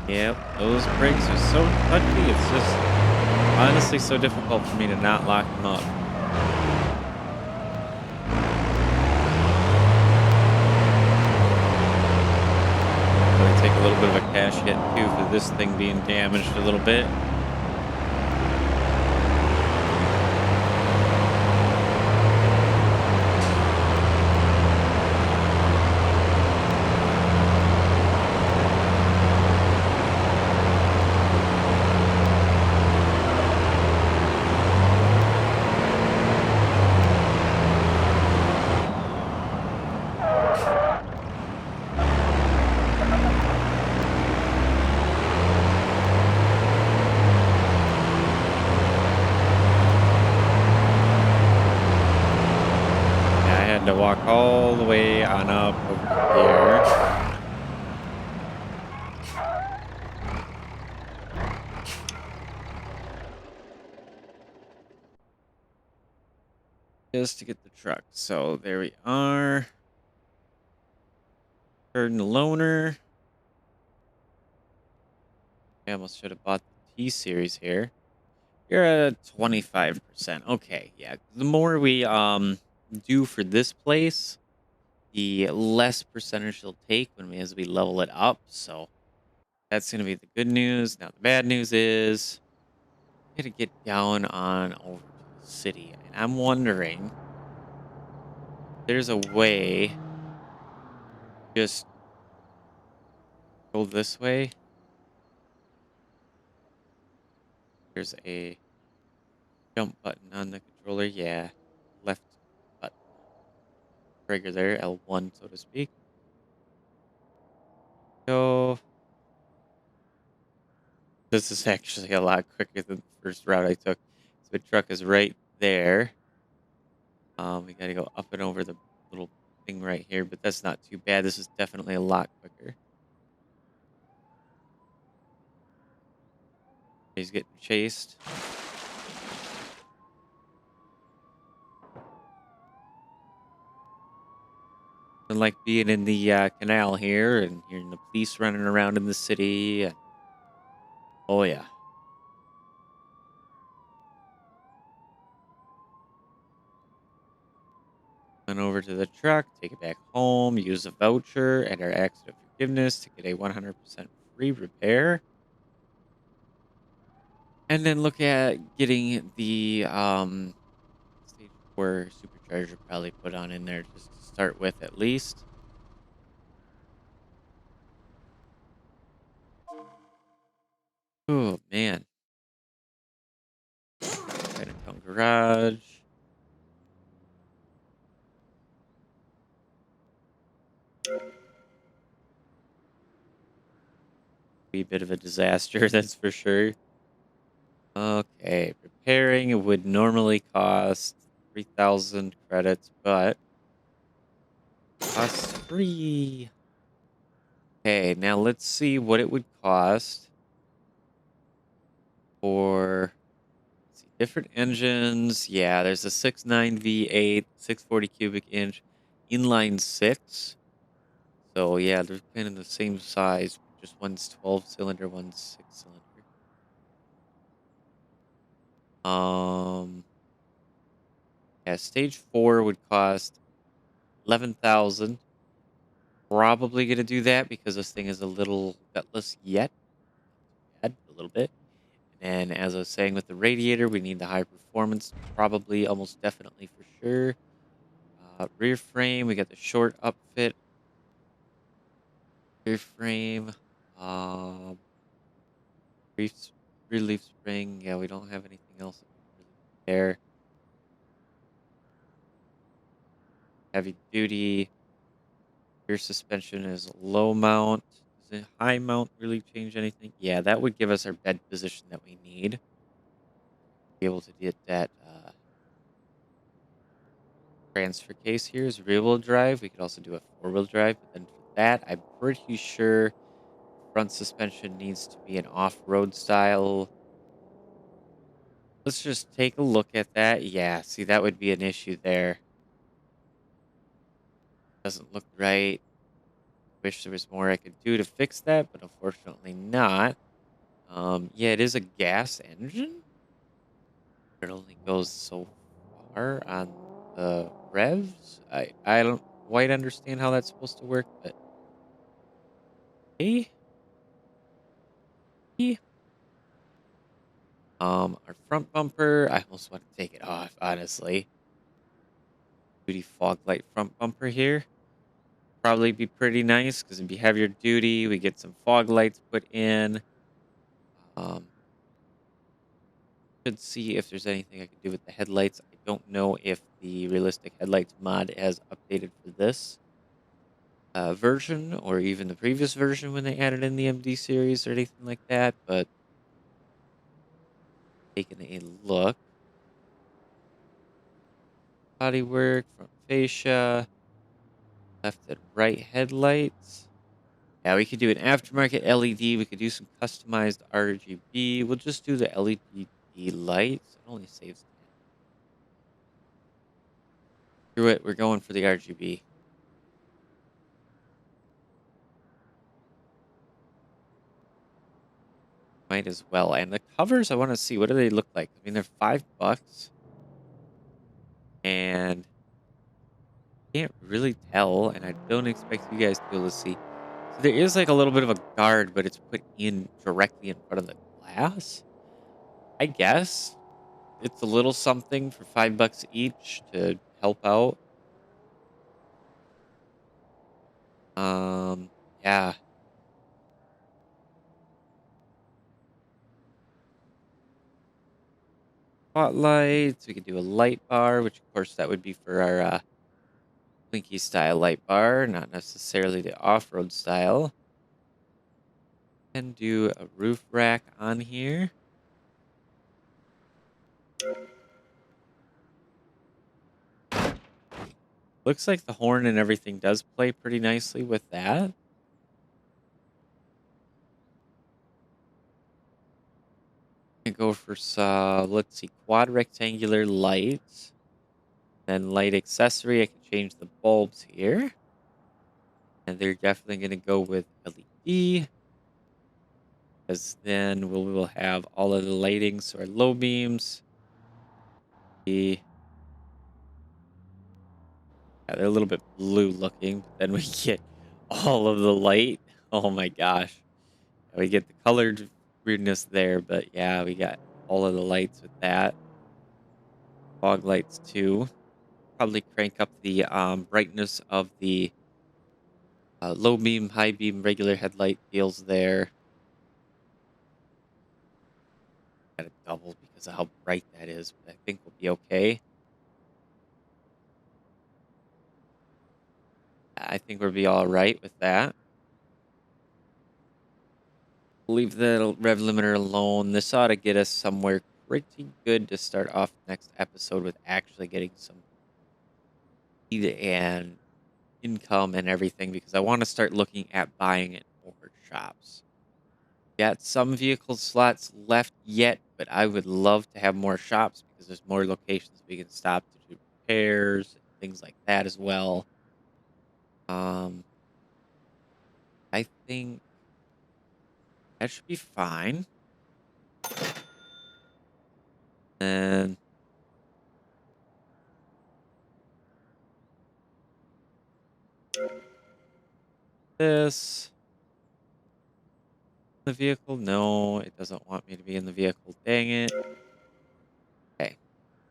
Yep, those brakes are so touchy, it's just honestly so difficult for me to not lock them up. Really take a little bit of a cash hit too for this thing being damaged a little bit. walk all the way on up over to here. Just to get the truck. So there we are. Turn the loaner. I almost should have bought the T series here. You're at 25%. Okay, yeah. The more we do for this place, the less percentage they'll take as we level it up. So that's gonna be the good news. Now the bad news is we gotta get down on over to the city. And I'm wondering if there's a way just go this way. There's a jump button on the controller. Yeah. Left button. Trigger there, L1 so to speak. So this is actually a lot quicker than the first route I took. So the truck is right there. We got to go up and over the little thing right here, but that's not too bad. This is definitely a lot quicker. He's getting chased. And like being in the canal here and hearing the police running around in the city. Oh, yeah. Run over to the truck, take it back home, use a voucher and our accident forgiveness to get a 100% free repair. And then look at getting the stage 4 supercharger probably put on in there just to start with at least. Oh, man. Chinatown garage. Be a bit of a disaster, that's for sure. Okay, repairing would normally cost 3,000 credits, but costs free. Okay, now let's see what it would cost for let's see, different engines. Yeah, there's a 6.9 V8, 640 cubic inch, inline six. So yeah, they're kind of the same size, but just one's 12 cylinder, one's 6 cylinder. Um, yeah, stage 4 would cost 11,000. Probably gonna do that because this thing is a little gutless yet. Not too bad, a little bit. And then, as I was saying with the radiator, we need the high performance, probably, almost definitely for sure. Rear frame, we got the short upfit. Rear frame, um, reef, rear leaf spring. Yeah, we don't have anything else that we can really compare. Heavy duty. Rear suspension is low mount. Does the high mount really change anything? Yeah, that would give us our bed position that we need. Be able to get that transfer case here is rear-wheel drive. We could also do a four-wheel drive, but then for that, I'm pretty sure the front suspension needs to be an off-road style. Let's just take a look at that. Yeah, see, that would be an issue there. Doesn't look right. Wish there was more I could do to fix that, but unfortunately not. Yeah, it is a gas engine. It only goes so far on the revs. I don't quite understand how that's supposed to work, but hey. Our front bumper, I almost want to take it off, honestly. Duty fog light front bumper here. Probably be pretty nice because it'd be heavier duty. We get some fog lights put in. Um, should see if there's anything I could do with the headlights. I don't know if the realistic headlights mod has updated for this version or even the previous version when they added in the MD series or anything like that, but taking a look. Bodywork, front fascia. Left and right headlights. Yeah, we could do an aftermarket LED. We could do some customized RGB. We'll just do the LED lights. It only saves 10. Screw it. We're going for the RGB. Might as well. And the covers, I want to see. What do they look like? I mean, they're $5. And can't really tell. And I don't expect you guys to be able to see. So there is like a little bit of a guard, but it's put in directly in front of the glass. I guess it's a little something for $5 each to help out. Yeah. Spotlights. We could do a light bar, which of course that would be for our Blinky style light bar, not necessarily the off-road style. And do a roof rack on here. Looks like the horn and everything does play pretty nicely with that. And go for some, let's see, quad rectangular lights. Then light accessory, I can change the bulbs here. And they're definitely going to go with LED. Because then we will have all of the lighting. So our low beams. Yeah, they're a little bit blue looking, but then we get all of the light. Oh my gosh. We get the colored weirdness there, but yeah, we got all of the lights with that. Fog lights too. Probably crank up the brightness of the low beam, high beam, regular headlight deals there. Got it doubled because of how bright that is, but I think we'll be okay. I think we'll be all right with that. Leave the rev limiter alone. This ought to get us somewhere pretty good to start off next episode with actually getting some speed and income and everything because I want to start looking at buying it more shops. Got some vehicle slots left yet, but I would love to have more shops because there's more locations we can stop to do repairs and things like that as well. Um, I think that should be fine. And this, the vehicle, no, it doesn't want me to be in the vehicle. Dang it. Okay,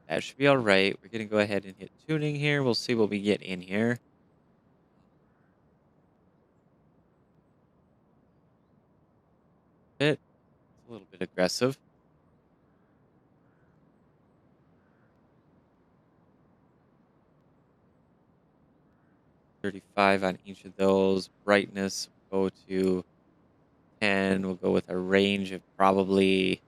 that should be all right. We're gonna go ahead and hit tuning here. We'll see what we get in here. It's a little bit aggressive. 35 on each of those. Brightness will go to 10. We'll go with a range of probably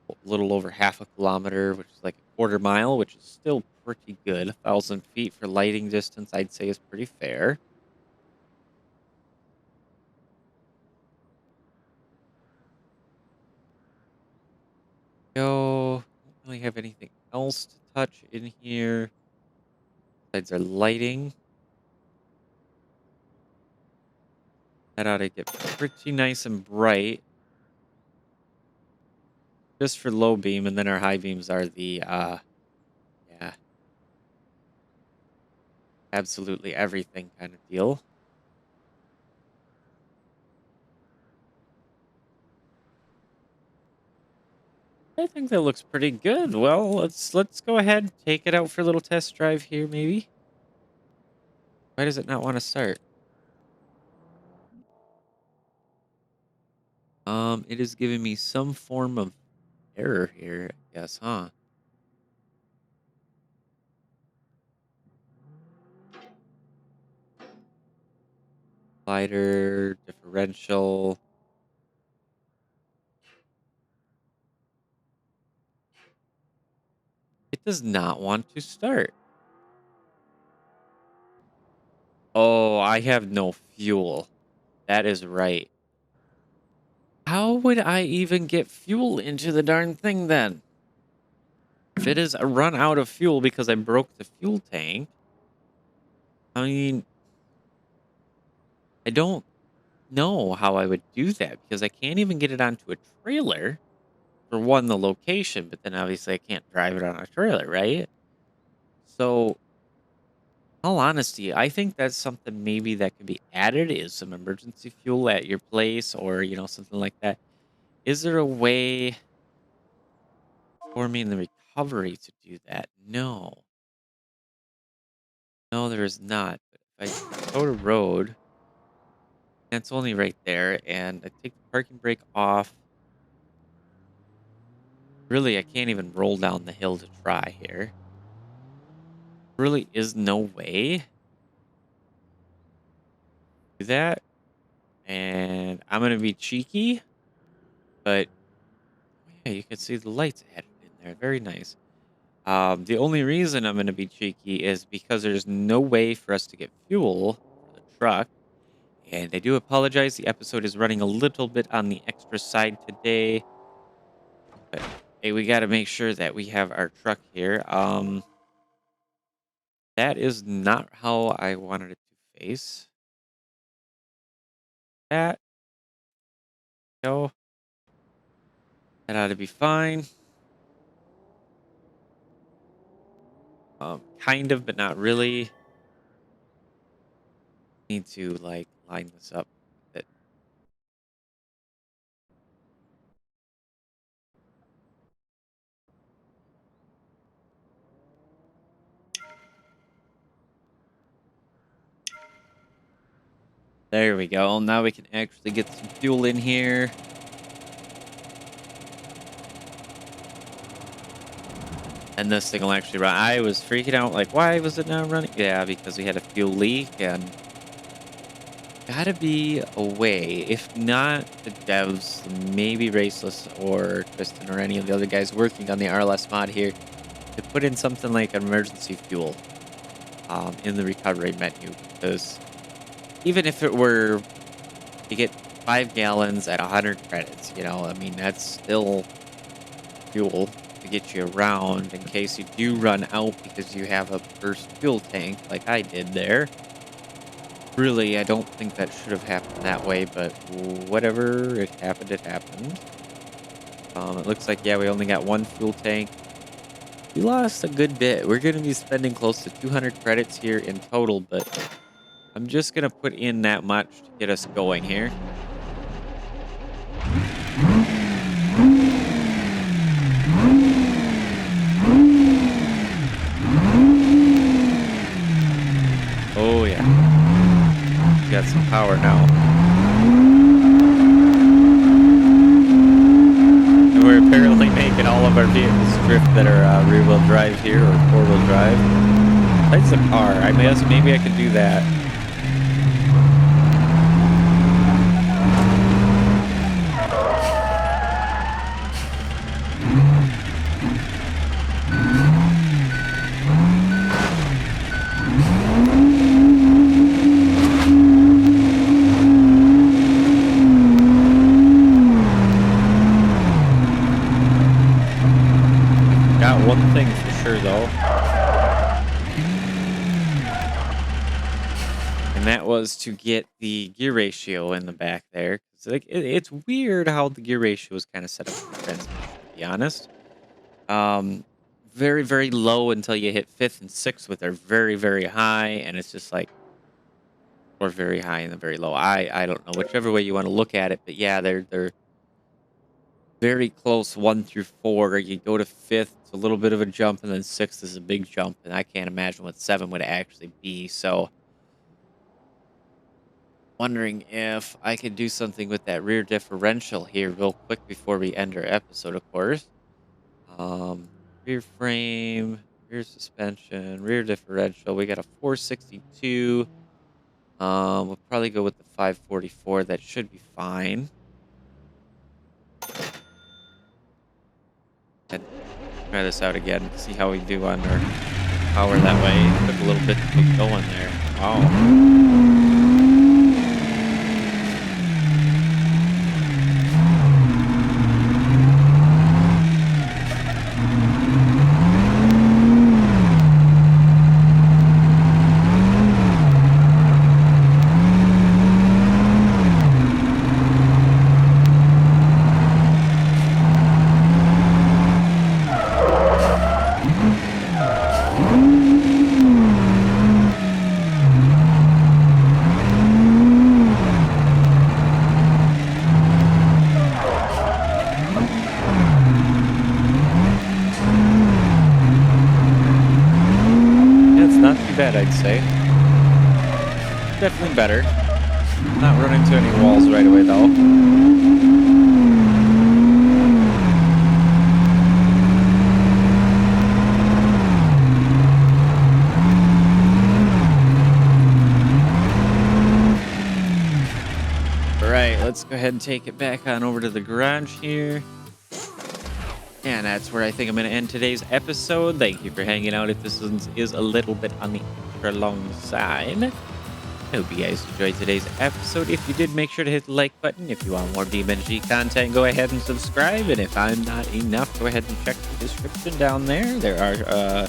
a little over half a kilometer, which is like a quarter mile, which is still pretty good. 1,000 feet for lighting distance, I'd say is pretty fair. Go. Don't really have anything else to touch in here besides our lighting. That ought to get pretty nice and bright. Just for low beam, and then our high beams are the yeah, absolutely everything kind of deal. I think that looks pretty good. Well, let's go ahead, take it out for a little test drive here, maybe. Why does it not want to start? It is giving me some form of error here, I guess, huh? Slider, differential. It does not want to start. Oh, I have no fuel. That is right. How would I even get fuel into the darn thing then? If it is a run out of fuel because I broke the fuel tank, I mean, I don't know how I would do that because I can't even get it onto a trailer for one, the location, but then obviously I can't drive it on a trailer, right? So, all honesty, I think that's something maybe that could be added is some emergency fuel at your place or, something like that. Is there a way for me in the recovery to do that? No. No, there is not. But if I go to road, that's only right there, and I take the parking brake off. Really, I can't even roll down the hill to try here. Really is no way to do that. And I'm gonna be cheeky, but oh yeah, you can see the lights added in there. Very nice. The only reason I'm gonna be cheeky is because there's no way for us to get fuel for the truck. And I do apologize. The episode is running a little bit on the extra side today. But hey, we got to make sure that we have our truck here. That is not how I wanted it to face. That go. That ought to be fine. Kind of, but not really. Need to like line this up a bit. There we go. Now we can actually get some fuel in here. And this thing will actually run. I was freaking out, like, why was it not running? Yeah, because we had a fuel leak, and gotta be a way. If not the devs, maybe Raceless or Tristan or any of the other guys working on the RLS mod here, to put in something like an emergency fuel in the recovery menu. Because even if it were to get 5 gallons at 100 credits, I mean, that's still fuel to get you around in case you do run out because you have a burst fuel tank like I did there. Really, I don't think that should have happened that way, but whatever, it happened, it happened. It looks like, yeah, we only got one fuel tank. We lost a good bit. We're going to be spending close to 200 credits here in total, but I'm just going to put in that much to get us going here. Oh, yeah. We got some power now. And we're apparently making all of our vehicles drift that are rear-wheel drive here or four-wheel drive. That's a car. I guess maybe I could do that. Got one thing for sure, though. And that was to get the gear ratio in the back there. Like, it's weird how the gear ratio is kind of set up for the transmission, to be honest. Very, very low until you hit fifth and sixth, with their very, very high, and it's just like, or very high and then very low. I don't know, whichever way you want to look at it, but yeah, they're very close 1 through 4. You go to fifth, it's a little bit of a jump, and then sixth is a big jump, and I can't imagine what 7 would actually be. So wondering if I could do something with that rear differential here real quick before we end our episode, of course. Rear frame, rear suspension, rear differential. We got a 462. We'll probably go with the 544. That should be fine. And try this out again. See how we do on our power that way. It took a little bit to get going there. Wow. Not too bad, I'd say. Definitely better. Not running into any walls right away, though. All right, let's go ahead and take it back on over to the garage here. And that's where I think I'm going to end today's episode. Thank you for hanging out. If this is a little bit on the extra long side, I hope you guys enjoyed today's episode. If you did, make sure to hit the like button. If you want more BeamNG content, go ahead and subscribe. And if I'm not enough, go ahead and check the description down there. There are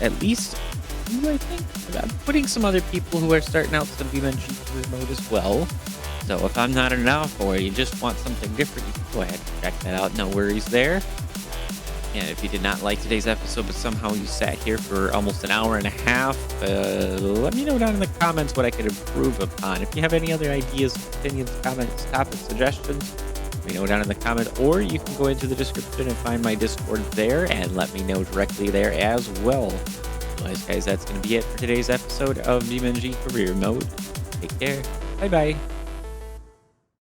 at least two, I think. I'm putting some other people who are starting out some BeamNG Career mode as well. So if I'm not enough or you just want something different, you can go ahead and check that out. No worries there. And if you did not like today's episode, but somehow you sat here for almost an hour and a half, let me know down in the comments what I could improve upon. If you have any other ideas, opinions, comments, topics, suggestions, let me know down in the comments, or you can go into the description and find my Discord there and let me know directly there as well. Anyways, guys, that's going to be it for today's episode of BeamNG Career Mode. Take care. Bye-bye.